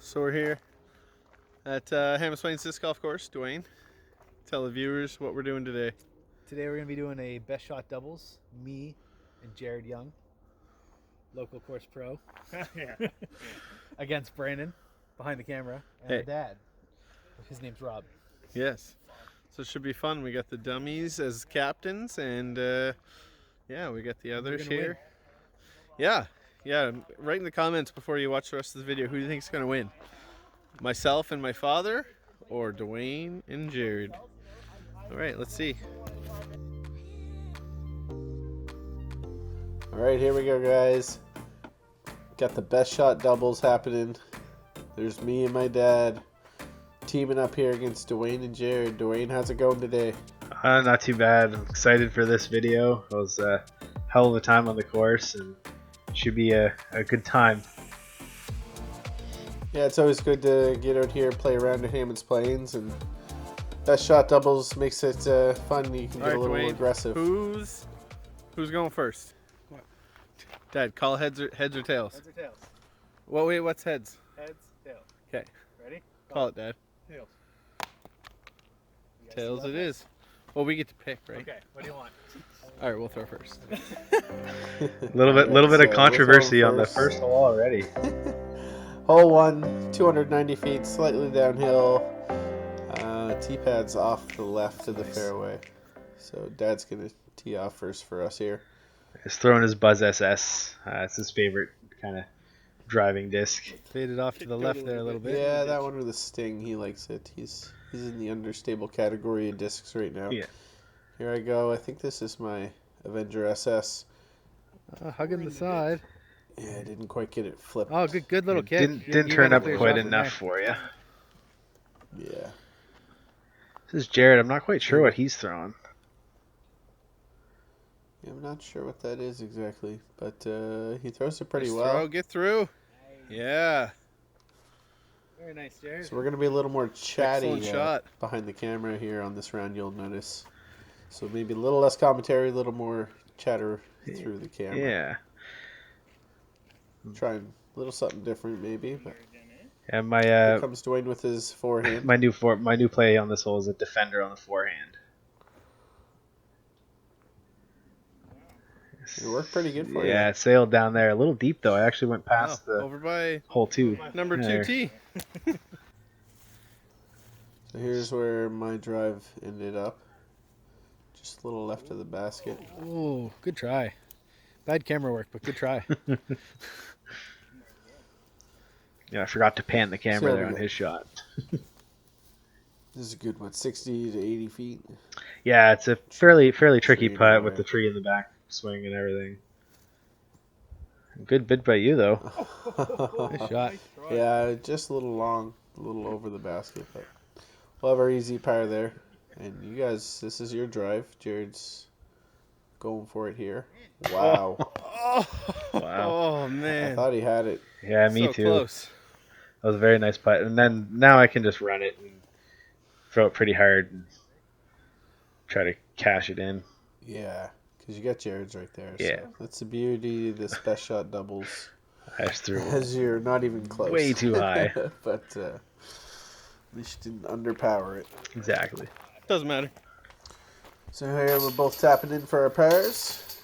So we're here at Hammerswain's Disc Golf Course. Dwayne, tell the viewers what we're doing today. Today we're going to be doing a best shot doubles. Me and Jared Young, local course pro, Yeah. against Brandon behind the camera and Hey. Dad. His name's Rob. Yes. So it should be fun. We got the Dummies as captains, and yeah, we got the others gonna here. win. Yeah. Write in the comments before you watch the rest of the video who do you think's gonna win. Myself and my father, or Dwayne and Jared. All right, let's see. All right, here we go, guys. Got the best shot doubles happening. There's me and my dad teaming up here against Dwayne and Jared. Dwayne, how's it going today? Not too bad. I'm excited for this video. It was a hell of a time on the course and should be a good time. Yeah, it's always good to get out here, play around at Hammond's Plains, and best shot doubles makes it fun. You can All get right, a little Dwayne, aggressive. Who's going first? What? Dad, call heads or tails. Heads or tails? Well, wait, what's heads? Heads, tails. Okay, Ready? call it, Dad. Tails. Tails it is. Well, we get to pick, right? Okay, what do you want? All right, we'll throw first. A little bit So of we'll controversy throw on the first hole already. Hole 1, 290 feet, slightly downhill. Tee-pad's off the left of the fairway. So Dad's going to tee off first for us here. He's throwing his Buzz SS. It's his favorite kind of driving disc. Faded off to the left there a little bit. Yeah, that one with the sting, he likes it. He's in the understable category of discs right now. Yeah. Here I go. I think this is my Avenger SS. Hugging the side. Yeah, I didn't quite get it flipped. Oh, good little kick. Didn't turn up quite enough for you. Yeah. This is Jared. I'm not quite sure what he's throwing. Yeah, I'm not sure what that is exactly, but he throws it pretty Nice well. throw, get through. Yeah. Very nice, Jared. So we're going to be a little more chatty Excellent shot. behind the camera here on this round, you'll notice. So maybe a little less commentary, a little more chatter through the camera. Yeah. Trying a little something different maybe. But And here comes Dwayne with his forehand. my new play on this hole is a defender on the forehand. It worked pretty good for you. Yeah, it sailed down there a little deep though. I actually went past the Over by hole 2. number 2 There. tee. So here's where my drive ended up. Just a little left of the basket. Oh, good try. Bad camera work, but good try. Yeah, I forgot to pan the camera So- there on his shot. This is a good one, 60 to 80 feet. Yeah, it's a fairly tricky Tree putt in the with way. the tree in the back swing and everything. Good bid by you though. Nice shot. Yeah, just a little long, a little over the basket, but we'll have our easy par there. And you guys, this is your drive. Jared's going for it here. Wow. Wow. Oh I man. thought he had it. Yeah, me so too. Close. That was a very nice putt. And then now I can just run it and throw it pretty hard and try to cash it in. Yeah, because you got Jared's right there. Yeah. So that's the beauty of this best shot doubles. I just threw it As you're not even close. way too high. But at least you didn't underpower it. Exactly. Doesn't matter. So here we're both tapping in for our pairs.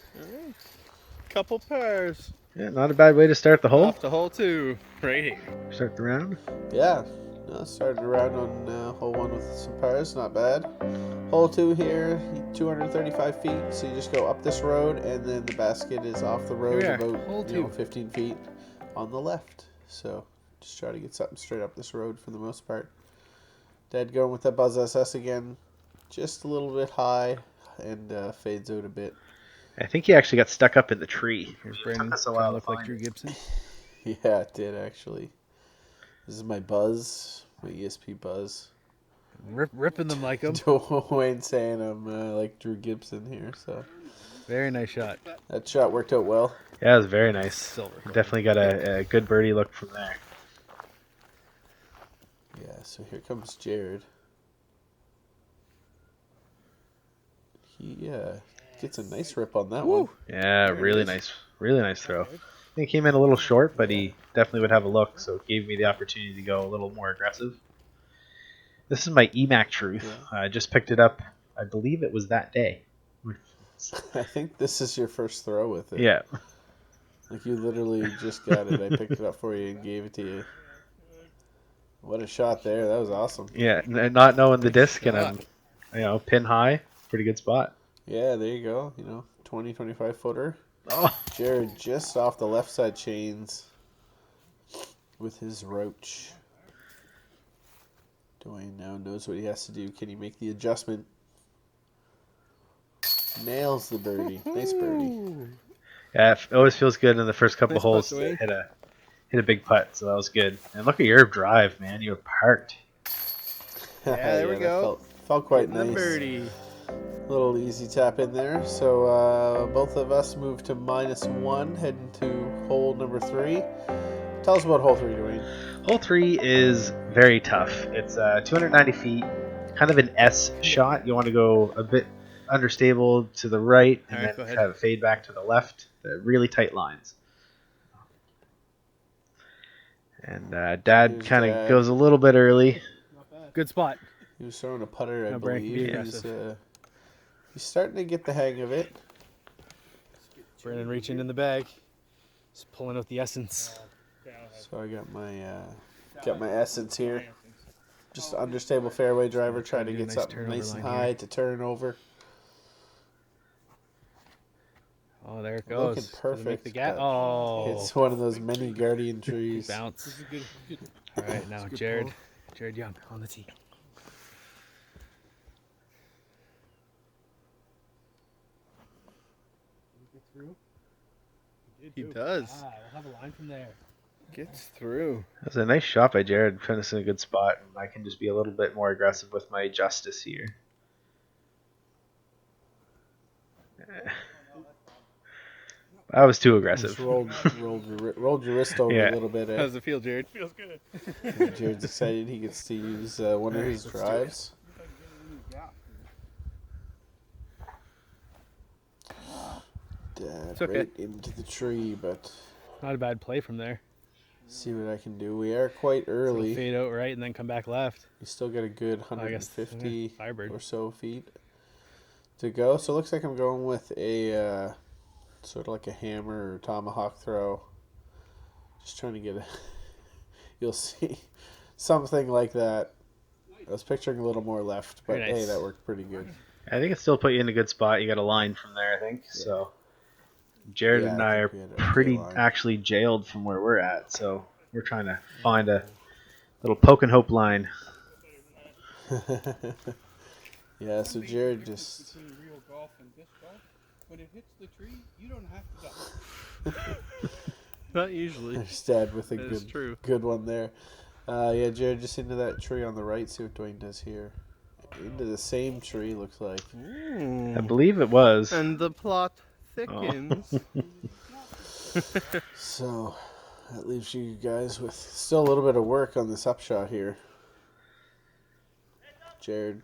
Couple pairs. Yeah, not a bad way to start the hole. Off to hole 2. Right here. Start the round. Yeah, no, started around on hole 1 with some pairs, not bad. Hole 2 here, 235 feet, so you just go up this road, and then the basket is off the road Here we are, about hole 2. 15 feet on the left. So just try to get something straight up this road for the most part. Dad going with that Buzz SS again, just a little bit high, and fades out a bit. I think he actually got stuck up in the tree. Here's It Brandon. took us a Kinda while to look like find Drew it. Gibson. Yeah, it did actually. This is my Buzz, my ESP Buzz. Ripping them like him. Dwayne saying I'm like Drew Gibson here, so Very nice shot. that shot worked out well. Yeah, it was very nice. Silver. Definitely got a good birdie look from there. Yeah, so here comes Jared. He gets a nice rip on that one. Yeah, Very really nice. nice. Really nice throw. think he came in a little short, but he definitely would have a look, so it gave me the opportunity to go a little more aggressive. This is my EMAC Truth. Yeah. I just picked it up, I believe it was that day. I think this is your first throw with it. Yeah. Like you literally just got it. I picked it up for you and gave it to you. What a shot there. That was awesome. Yeah, not knowing the disc shot. and I'm, pin high, pretty good spot. Yeah, there you go. 20, 25 footer. Oh, Jared just off the left side chains with his roach. Dwayne now knows what he has to do. Can he make the adjustment? Nails the birdie. Nice birdie. yeah, it always feels good in the first couple Nice holes putt, to Dwayne. hit a big putt, so that was good. And look at your drive, man. You were parked. Yeah, there we that go. Felt quite The nice. birdie. Little easy tap in there. So both of us move to -1, heading to hole number 3. Tell us about hole 3, Dwayne. Hole 3 is very tough. It's 290 feet, kind of an S shot. You want to go a bit understable to the right and Alright, go then ahead. have it fade back to the left. Really tight lines. And Dad Here's kind of Dad. goes a little bit early. Good spot. He was throwing a putter, I Now Brian can be believe. aggressive. He's starting to get the hang of it. Brandon reaching in the bag. Just pulling out the essence. So I got my essence here. Just understable fairway driver, trying to do a get nice something turnover nice and line high here. to turn over. Oh, there it Looking goes. Does it make perfect, the gap? but Oh, It's one of those many guardian trees. bounce. All right, now Jared Young on the tee. He does. We'll have a line from there. Gets through. That was a nice shot by Jared. Put us in a good spot. And I can just be a little bit more aggressive with my justice here. I was too aggressive. Just rolled your wrist over Yeah. a little bit. How does it feel, Jared? Feels good. Jared's excited he gets to use one of his drives. Dad, okay. right into the tree, but Not a bad play from there. see what I can do. We are quite early. Fade out right and then come back left. We still got a good I guess, 150 yeah, Firebird. or so feet to go. So it looks like I'm going with a sort of like a hammer or tomahawk throw. Just trying to get a, you'll see, something like that. I was picturing a little more left, but Very nice. hey, that worked pretty good. I think it still put you in a good spot. You got a line from there, I think. So Jared Yeah, and I I are think we had a okay pretty line. actually jailed from where we're at. So we're trying to find a little poke and hope line. Yeah, so Jared just Between real golf and disc golf, when it hits the tree, you don't have to duck. Not usually. there's Dad with a That is true. good one there. Yeah, Jared just into that tree on the right. See what Dwayne does here. Into the same tree, looks like. I believe it was. And the plot thickens. So that leaves you guys with still a little bit of work on this upshot here. Jared,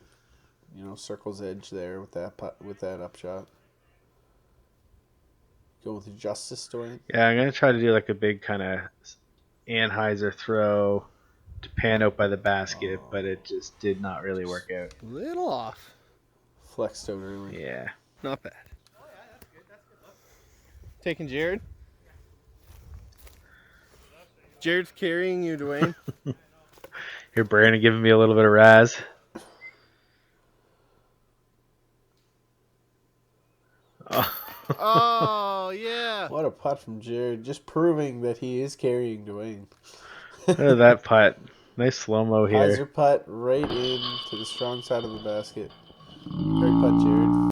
circles edge there with that upshot. Go with the justice, Dwayne. Yeah, I'm gonna try to do like a big kind of Anheuser throw to pan out by the basket, but it just did not really work out. Little off. Flexed out early. Yeah. Not bad. Taking Jared. Jared's carrying you, Dwayne. Here, Brandon giving me a little bit of Raz. Oh. Oh, yeah. What a putt from Jared, just proving that he is carrying Dwayne. Look at that putt. Nice slow-mo here. Hyzer putt right in to the strong side of the basket. Great putt, Jared.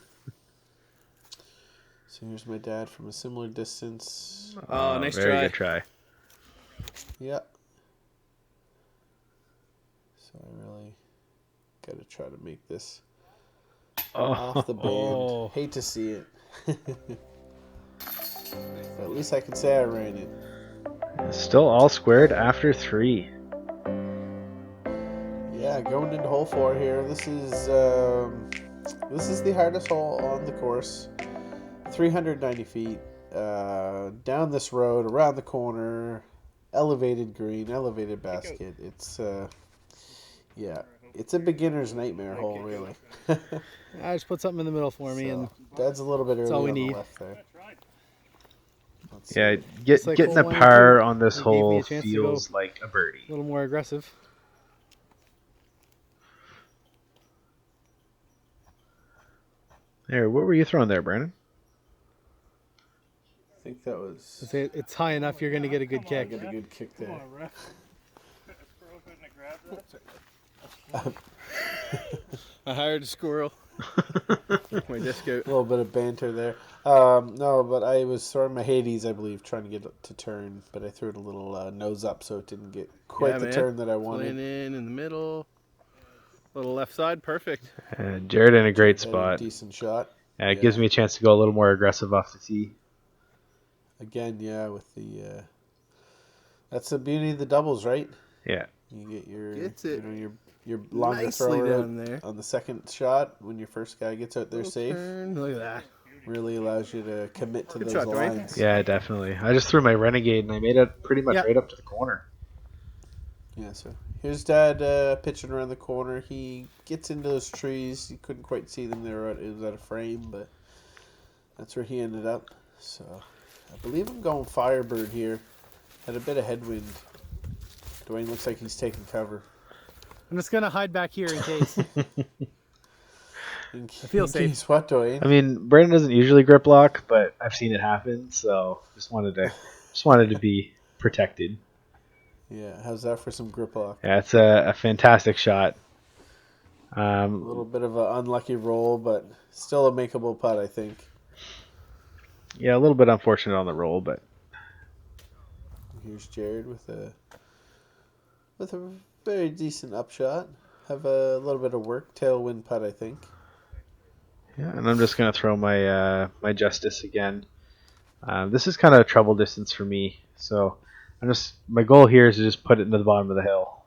So here's my dad from a similar distance. Oh, nice very try. good try. Yeah. So I really got to try to make this off the band. Oh. Hate to see it. But at least I can say I ran it. Still all squared after 3. Yeah, going into hole 4 here. This is the hardest hole on the course. 390 feet. down this road, around the corner, elevated green, elevated basket. It's yeah, it's a beginner's nightmare hole, really. I just put something in the middle for me, and Dad's a little bit early all we on need. the left there. Let's Yeah, see. Just like getting hole a 1 and 2, par on this they gave me a hole chance to feels go like a birdie. a little more aggressive. There, what were you throwing there, Brandon? I think that was. It's high enough, you're going to get a good I kick. got a good kick Come there. on, ref. Throw up and grab that. I hired a squirrel. My disc out. A little bit of banter there. No, but I was throwing my Hades, I believe, trying to get it to turn, but I threw it a little nose up, so it didn't get quite the man. turn that I Playing wanted. in the middle. Little left side, perfect. Jared in a great Had a spot. decent shot. Yeah, it gives me a chance to go a little more aggressive off the tee. Again, yeah, with the. That's the beauty of the doubles, right? Yeah. You get your, Gets it your longer nicely thrower down there. on the second shot when your first guy gets out there Little safe. turn. Look at that. Really allows you to commit to Good those shot, Dwayne. lines. Yeah, definitely. I just threw my Renegade and I made it pretty much right up to the corner. Yeah, so here's Dad pitching around the corner. He gets into those trees. You couldn't quite see them there. It was out of frame, but that's where he ended up. So I believe I'm going Firebird here. Had a bit of headwind. Dwayne looks like he's taking cover. I'm just going to hide back here in case. I feel safe. What, Dwayne? I mean, Brandon doesn't usually grip lock, but I've seen it happen, so just wanted to be protected. Yeah, how's that for some grip lock? Yeah, it's a fantastic shot. A little bit of an unlucky roll, but still a makeable putt, I think. Yeah, a little bit unfortunate on the roll, but Here's Jared with a very decent upshot. Have a little bit of work, tailwind putt, I think. yeah, and I'm just gonna throw my my Justice again. This is kind of a trouble distance for me, so my goal here is to just put it into the bottom of the hill.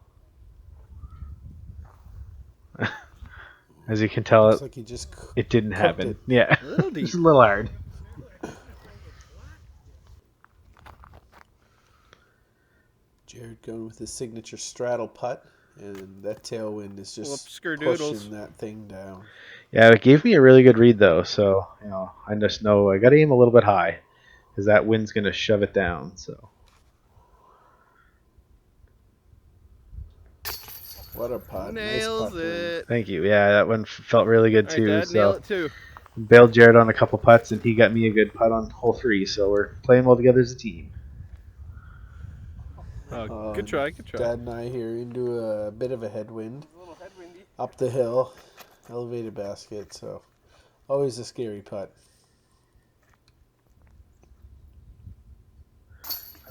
As you can tell, Looks like he just it didn't happen. it. Yeah, A little deep. it's a little hard. Jared going with his signature straddle putt, and that tailwind is just Whoop-sker-doodles. pushing that thing down. Yeah, it gave me a really good read though, so I just know I got to aim a little bit high, because that wind's gonna shove it down. So. What a putt! Nails nice putt, Dwayne. it. Thank you. Yeah, that one felt really good All right, too. Dad, nail So it too. bailed Jared on a couple putts, and he got me a good putt on hole 3. So we're playing well together as a team. Oh, good try, good try. Dad and I here into a bit of a headwind. Up the hill, elevated basket, so always a scary putt.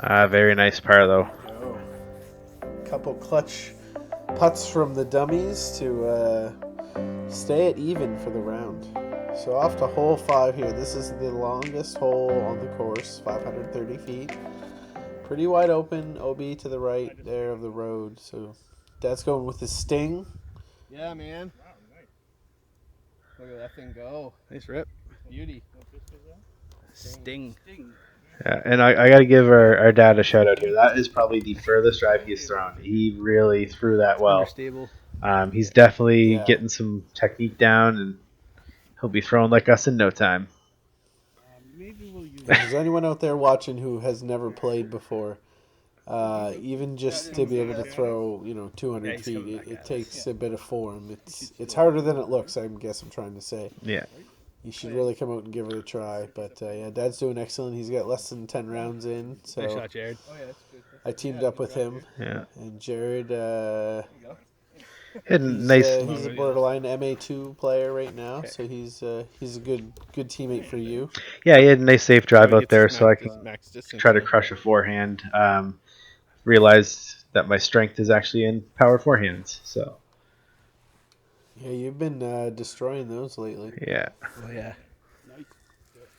Very nice par though. Couple clutch putts from the dummies to stay at even for the round. So off to hole 5 here. This is the longest hole on the course, 530 feet. Pretty wide open, OB to the right there of the road. So Dad's going with his Sting. Yeah, man. Look at that thing go. Nice rip. Beauty. Sting. Yeah, and I got to give our dad a shout out here. That is probably the furthest drive he's thrown. He really threw that well. Understable. He's definitely Yeah. getting some technique down, and he'll be throwing like us in no time. Maybe we'll use If there's anyone out there watching who has never played before, even just to be able to throw, 200 feet, it takes a bit of form. It's harder than it looks, I guess I'm trying to say. Yeah. You should really come out and give it a try. But yeah, Dad's doing excellent. He's got less than 10 rounds in. So Nice shot, Jared. Oh, yeah, that's good. I teamed up with him. Yeah. And Jared, Had a nice. he's a borderline MA2 player right now. So he's a good teammate for you. Yeah, he had a nice safe drive out there, so I can can max distance. try to crush a forehand. Realized that my strength is actually in power forehands. So Yeah, you've been destroying those lately. yeah. Oh, yeah. Nice.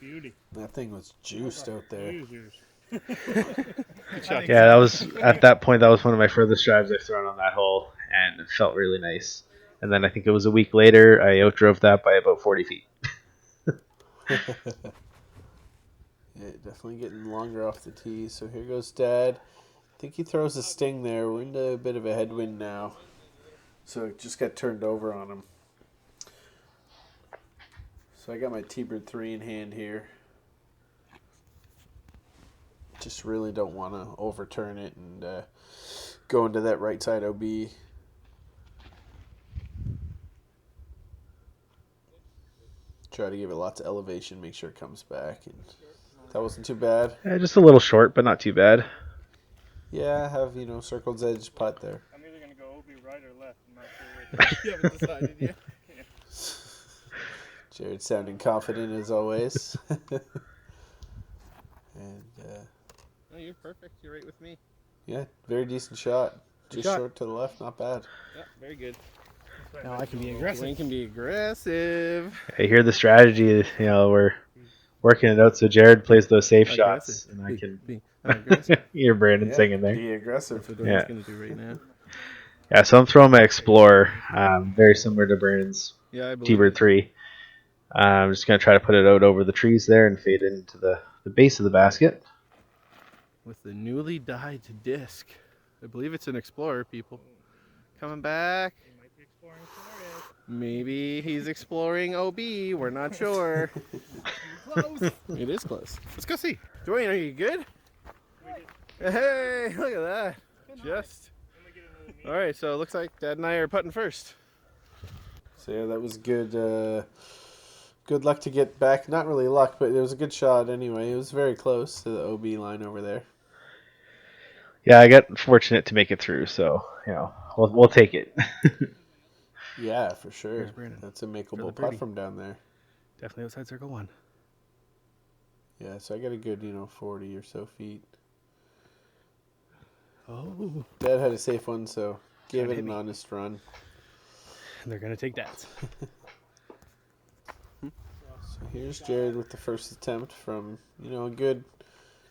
Beauty. That thing was juiced out there. Users. Good shot. Yeah, that was at that point. That was one of my furthest drives I've thrown on that hole, and it felt really nice. And then I think it was a week later, I outdrove that by about 40 feet. Yeah, definitely getting longer off the tee. So here goes Dad. I think he throws a sting there. We're into a bit of a headwind now. So it just got turned over on him. So I got my T-Bird 3 in hand here. Just really don't want to overturn it and go into that right side OB. Try to give it lots of elevation, make sure it comes back. And that wasn't too bad. Yeah, just a little short, but not too bad. Yeah, I have, circled edge putt there. I'm either going to go OB right or left. I'm not sure which. You haven't decided yet. Jared sounding confident as always. And No, you're perfect. You're right with me. yeah, very decent shot. Good Just shot. short to the left, not bad. Yeah, very good. Now I can be aggressive. Dwayne can be aggressive. I hear the strategy. We're working it out so Jared plays those safe shots, Aggressive. and I can Be aggressive. hear Brandon Yeah, singing there. be aggressive. That's what Dwayne's Yeah. going to do right now. Yeah, so I'm throwing my Explorer, very similar to Brandon's Yeah, I believe T-Bird it. 3. I'm just going to try to put it out over the trees there and fade into the base of the basket. With the newly dyed disc. I believe it's an Explorer, people. Coming back. You might be exploring some areas. Maybe he's exploring OB. We're not sure. Close. It is close. Let's go see. Dwayne, are you good? Hey, look at that. Just. All right, so it looks like Dad and I are putting first. So yeah, that was good. Good luck to get back. Not really luck, but it was a good shot anyway. It was very close to the OB line over there. Yeah, I got fortunate to make it through, so we'll take it. Yeah, for sure. There's Brandon. That's a For makeable the putt birdie. from down there. Definitely outside circle one. Yeah, so I got a good, 40 or so feet. Oh. Dad had a safe one, so give Trying to it hit an me. honest run. And they're going to take Dad's. So here's Jared with the first attempt from, a good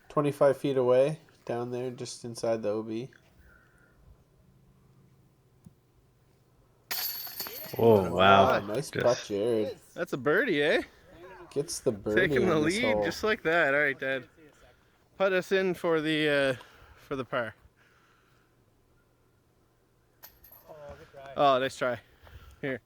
25 feet away, down there just inside the OB. Oh, wow. Nice Just- putt, Jared. That's a birdie, eh? Gets the birdie Taking the on this lead hole. just like that. All right, Dad. Put us in for the par. Oh, good try. Oh, nice try. Here.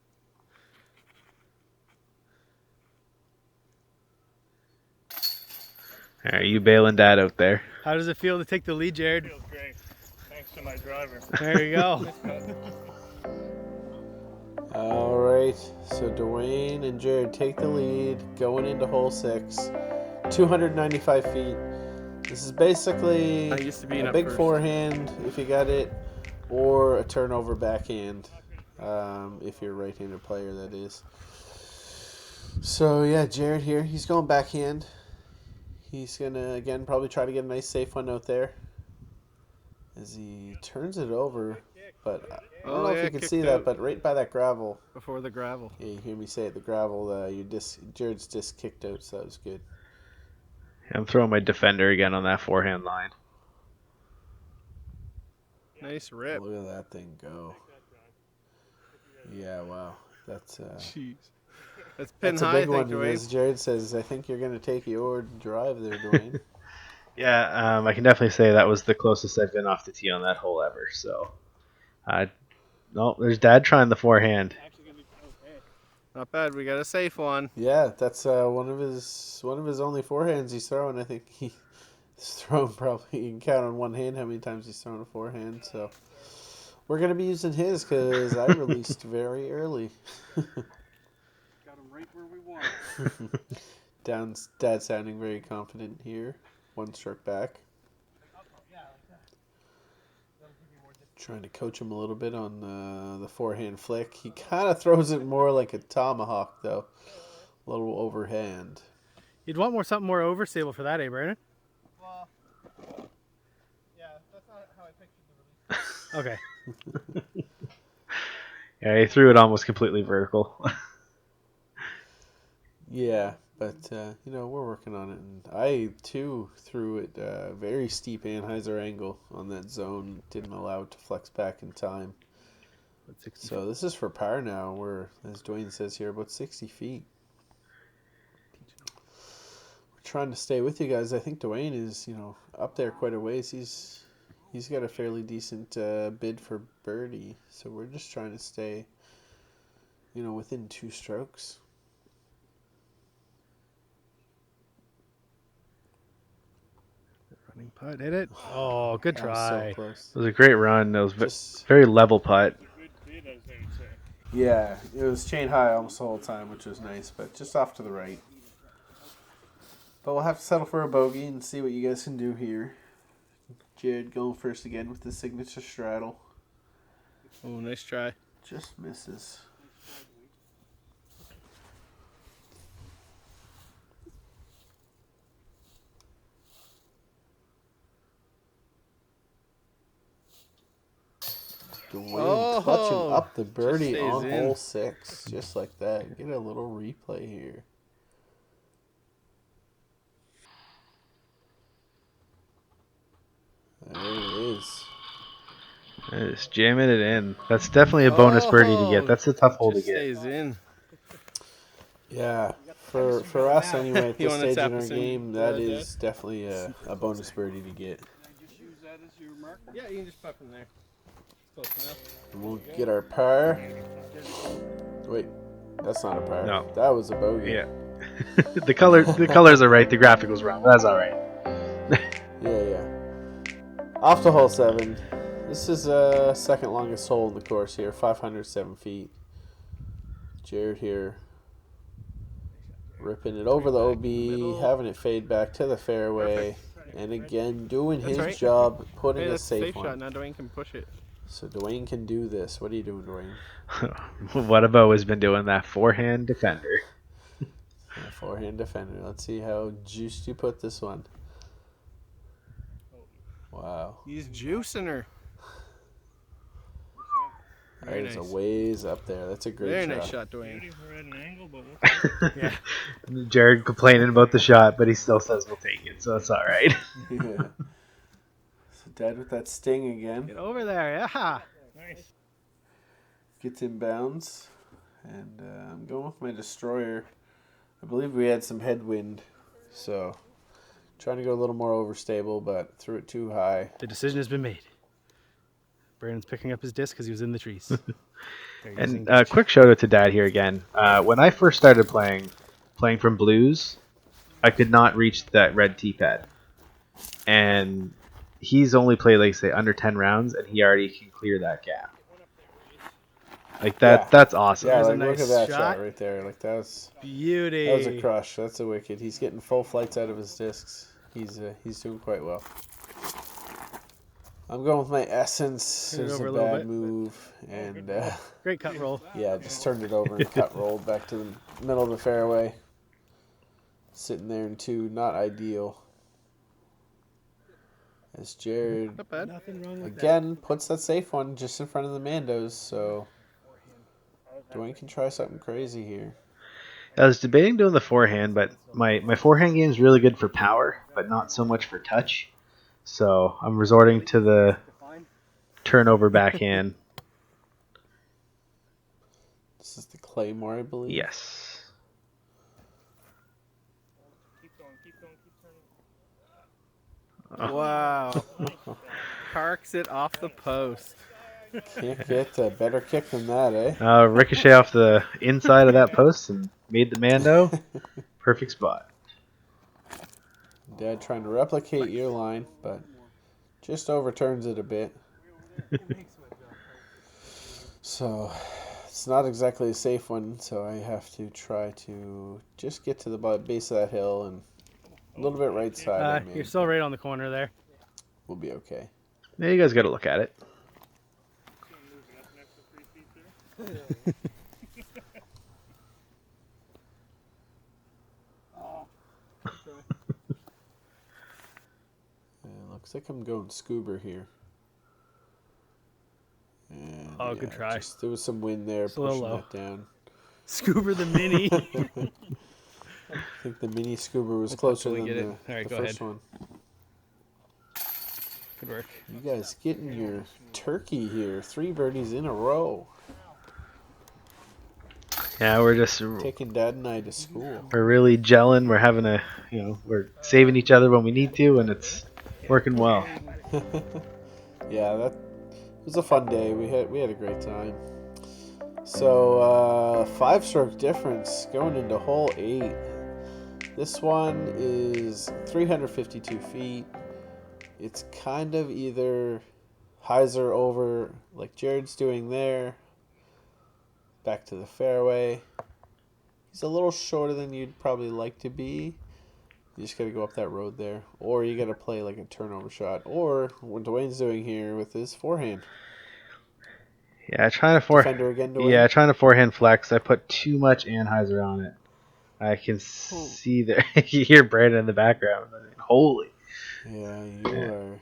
All right, you bailing Dad out there. How does it feel to take the lead, Jared? Feels great. Thanks to my driver. There you go. All right, so Dwayne and Jared take the lead going into hole 6, 295 feet. This is basically I used to be a up big first. forehand if you got it, or a turnover backhand if you're a right-handed player, that is. So yeah, Jared here, he's going backhand. He's gonna again probably try to get a nice safe one out there as he turns it over, but I don't know if you can kicked see that, out but right by that gravel. before the gravel. Yeah, you hear me say it, the gravel, Jared's disc kicked out, so that was good. I'm throwing my Defender again on that forehand line. Nice rip. Look at that thing go. Yeah, wow. That's Jeez. That's pin that's a high, I big think, one. And Dwayne. as Jared says, I think you're going to take your drive there, Dwayne. Yeah, I can definitely say that was the closest I've been off the tee on that hole ever. So, no, there's Dad trying the forehand. Actually gonna be okay. Not bad. We got a safe one. Yeah, that's one of his only forehands he's throwing. I think he's thrown probably, you can count on one hand how many times he's thrown a forehand. So we're going to be using his because I released very early. Got him right where we want. Dad sounding very confident here. One stroke back. Trying to coach him a little bit on the forehand flick. He kind of throws it more like a tomahawk, though. A little overhand. You'd want something more overstable for that, eh, Brandon? Well, yeah, that's not how I pictured the release. Okay. Yeah, he threw it almost completely vertical. Yeah, but, we're working on it. And I, too, threw it very steep Anheuser angle on that zone. Didn't allow it to flex back in time. So this is for par now. We're, as Dwayne says here, about 60 feet. We're trying to stay with you guys. I think Dwayne is, up there quite a ways. He's got a fairly decent bid for birdie, so we're just trying to stay, within 2 strokes. Running putt, hit it. Oh, good That was try. so close. It was a great run. It was Just very level putt. yeah, it was chain high almost the whole time, which was nice, but just off to the right. But we'll have to settle for a bogey and see what you guys can do here. Jared going first again with the signature straddle. Oh, nice try. Just misses. Dwayne clutching up the birdie stays on in. hole 6, just like that. Get a little replay here. There it is. Just jamming it in. That's definitely a bonus birdie to get. That's a tough hole to Just get. stays in. Yeah, for us anyway at You this wanna stage tap in our us in, game, that Dad? is definitely a bonus birdie to get. Just use that as your marker. Yeah, you can just pop in there. Close enough. And we'll get our par. Wait, that's not a par. No. That was a bogey. Yeah. the colors are right. The graphic was wrong. That's all right. Yeah. Off to hole 7. This is second longest hole in the course here, 507 feet. Jared here, ripping it over the OB, having it fade back to the fairway, and again doing his right. job, putting Hey, a that's a safe safe shot. one. Now Dwayne can push it. So Dwayne can do this. What are you doing, Dwayne? What about has been doing that forehand defender? A forehand defender. Let's see how juiced you put this one. Wow. He's juicing her. That Very is nice. a ways up there. That's a great Very shot. nice shot, Dwayne. We're at an angle, but Yeah. Jared complaining about the shot, but he still says we'll take it, so it's all right. Yeah. So Dad with that sting again. Get over there, yeah. nice. Gets in bounds. And I'm going with my destroyer. I believe we had some headwind. So trying to go a little more overstable, but threw it too high. The decision has been made. Brandon's picking up his disc because he was in the trees. And quick shout out to Dad here again. When I first started playing from blues, I could not reach that red tee pad. And he's only played, like, say, under 10 rounds, and he already can clear that gap. Like, that's awesome. Yeah, There's a like, look nice at that shot. shot right there. Like, that was Beauty. a crush. That's a wicked. He's getting full flights out of his discs. He's doing quite well. I'm going with my essence. Turn it There's over a a little bad bit. move, and Great cut roll. yeah, just turned it over and cut rolled back to the middle of the fairway. Sitting there in 2, not ideal. As Jared Not bad. Nothing wrong with again puts that safe one just in front of the Mandos, so Dwayne can try something crazy here. I was debating doing the forehand, but my forehand game is really good for power, but not so much for touch. So I'm resorting to the turnover backhand. This is the Claymore, I believe. Yes. Keep going, keep turning. Wow. Parks it off the post. Can't get a better kick than that, eh? Ricochet off the inside of that post and made the Mando. Perfect spot. Dad trying to replicate your line, but just overturns it a bit. So it's not exactly a safe one, so I have to try to just get to the base of that hill and a little bit right side. I mean, You're still right on the corner there. we'll be okay. Yeah, you guys got to look at it. Moving up an extra 3 feet there. Looks like I'm going scuba here. And Oh, good try. There was some wind there Just a little pushing low. that down. Scoober the mini. I think the mini scuba was closer till we than get the, it. All right, the go first ahead. one. Good work. You guys getting your turkey here. 3 birdies in a row. Yeah, we're just taking Dad and I to school. we're really gelling. We're having a we're saving each other when we need to, and it's working well. Yeah, that was a fun day. We had a great time. So 5-stroke difference going into hole 8. This one is 352 feet. It's kind of either hyzer over like Jared's doing there, back to the fairway. He's a little shorter than you'd probably like to be. You just got to go up that road there. Or you got to play like a turnover shot. Or what Dwayne's doing here with his forehand. Yeah, trying to Defender again, Dwayne. Yeah, trying to forehand flex. I put too much Anheuser on it. I can see there. You hear Brandon in the background. Holy. Yeah, you are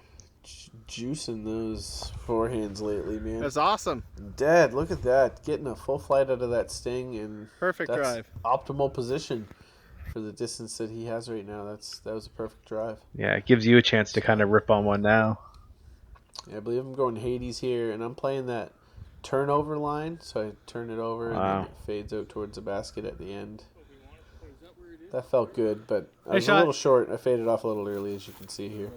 juicing those forehands lately, man. That's awesome. Dad, look at that. Getting a full flight out of that sting, and Perfect that's drive. optimal position for the distance that he has right now. That was a perfect drive. Yeah, it gives you a chance to kind of rip on one now. Yeah, I believe I'm going Hades here, and I'm playing that turnover line, so I turn it over and then it fades out towards the basket at the end. That felt good, but I was a little short. I faded off a little early, as you can see here.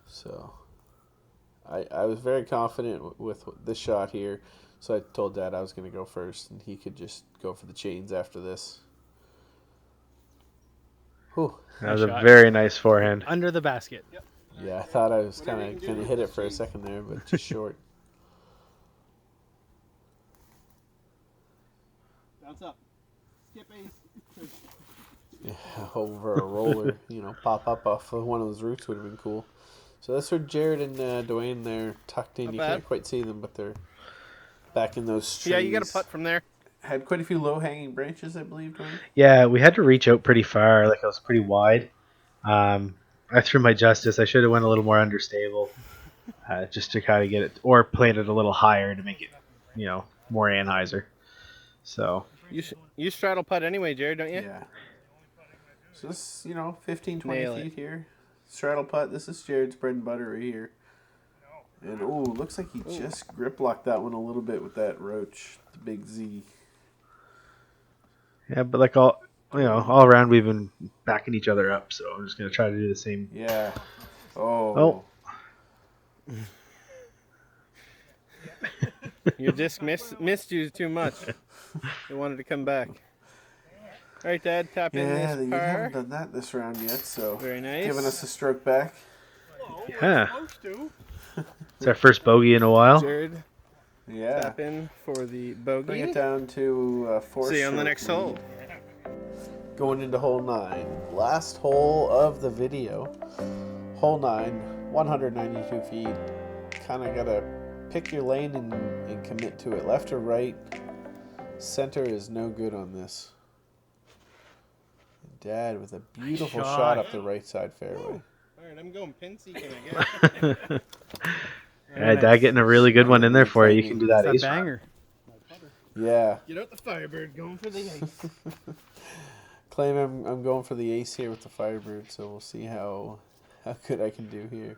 So I was very confident with this shot here, so I told Dad I was going to go first, and he could just go for the chains after this. Whew. That was a very nice forehand. Under the basket. Yeah, I thought I was kind of going to hit it for a second there, but just short. Bounce up. Skip ace. Yeah, over a roller, pop up off of one of those roots would have been cool. So that's where Jared and Dwayne, they're tucked in. You can't quite see them, but they're back in those trees. Yeah, you got to putt from there. Had quite a few low-hanging branches, I believe, Dwayne. Yeah, we had to reach out pretty far. Like, it was pretty wide. I threw my justice. I should have went a little more understable, just to kind of get it, or played it a little higher to make it, more Anheuser. So you straddle putt anyway, Jared, don't you? Yeah. So this, 15, 20 Nail feet it. here. Straddle putt. This is Jared's bread and butter right here. And, looks like he just grip locked that one a little bit with that roach, the big Z. yeah, but like all around, we've been backing each other up. So I'm just gonna try to do the same. Yeah. Oh. Your disc missed you too much. You wanted to come back. All right, Dad, tap in Yeah, this you par. haven't done that this round yet, so Very nice. giving us a stroke back. Yeah, Supposed to. it's our first bogey in a while. Jared, Yeah. tap in for the Bring bogey. it down to 4 See you on the stroke next lead. hole. Going into hole 9. Last hole of the video. Hole 9, 192 feet. Kind of got to pick your lane and commit to it. Left or right. Center is no good on this. Dad with a beautiful shot up the right side fairway. All right, I'm going pin seeking, I guess. Yeah, Dad getting a really good one in there for you. You can do that That's ace a shot. banger. Yeah. Get out the Firebird, going for the ace. Claim I'm going for the ace here with the Firebird, so we'll see how good I can do here.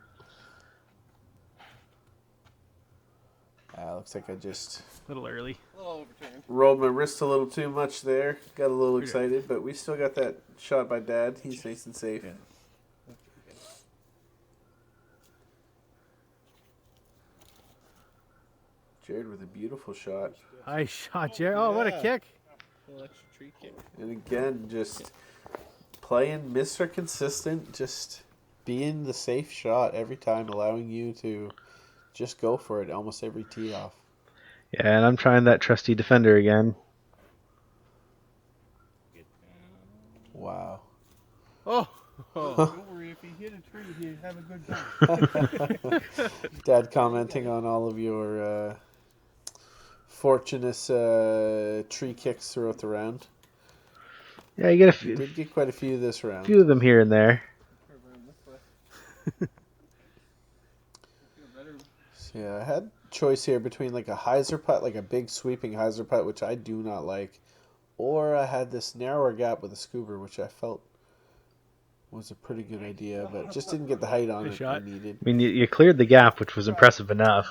Looks like I just A little early. A little overturned. rolled my wrist a little too much there. Got a little excited, but we still got that shot by Dad. He's nice and safe. Yeah. Jared with a beautiful shot. Nice shot, Jared. Oh, what a Yeah. kick. Little extra tree kick. And again, just playing Mr. Consistent, just being the safe shot every time, allowing you to just go for it almost every tee off. Yeah, and I'm trying that trusty defender again. Wow. Oh. Don't worry, if he hit a tree, he'd have a good time. Dad commenting on all of your fortunate tree kicks throughout the round. Yeah, you get You did get quite a few this round. few of them here and there. So, yeah, I had choice here between like a hyzer putt, like a big sweeping hyzer putt, which I do not like, or I had this narrower gap with a scuba, which I felt was a pretty good idea, but just didn't get the height on Good it shot. I needed. I mean, you cleared the gap, which was impressive enough.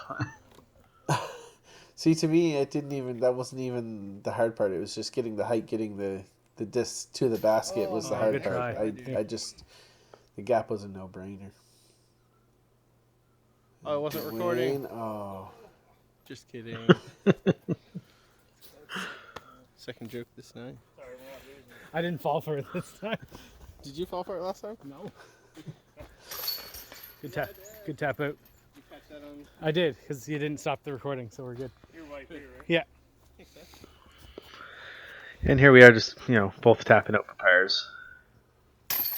See, to me, it didn't even. That wasn't even the hard part. It was just getting the height, getting the disc to the basket was the hard good part. try. I just the gap was a no-brainer. Oh, I wasn't recording. Wayne, oh, Just kidding. Second joke this night. I didn't fall for it this time. Did you fall for it last time? No. Good tap. Good tap out. You catch that on I did, because you didn't stop the recording, so we're good. your wife here, right? Yeah. And here we are, just both tapping out for pairs.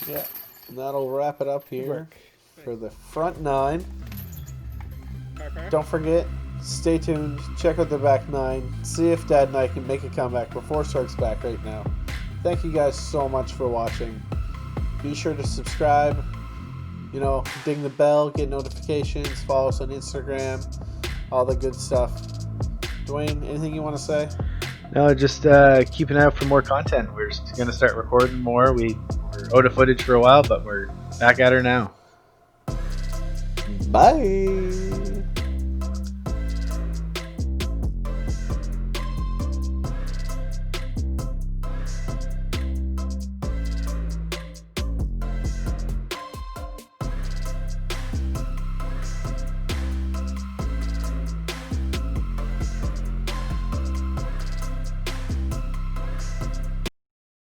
yeah. And that'll wrap it up here for the front nine. Don't forget, stay tuned. Check out the back nine. See if Dad and I can make a comeback before Shark's back right now. Thank you guys so much for watching. Be sure to subscribe. Ding the bell, get notifications, follow us on Instagram, all the good stuff. Dwayne, anything you want to say? No, just keep an eye out for more content. We're just going to start recording more. We were out of footage for a while, but we're back at her now. Bye.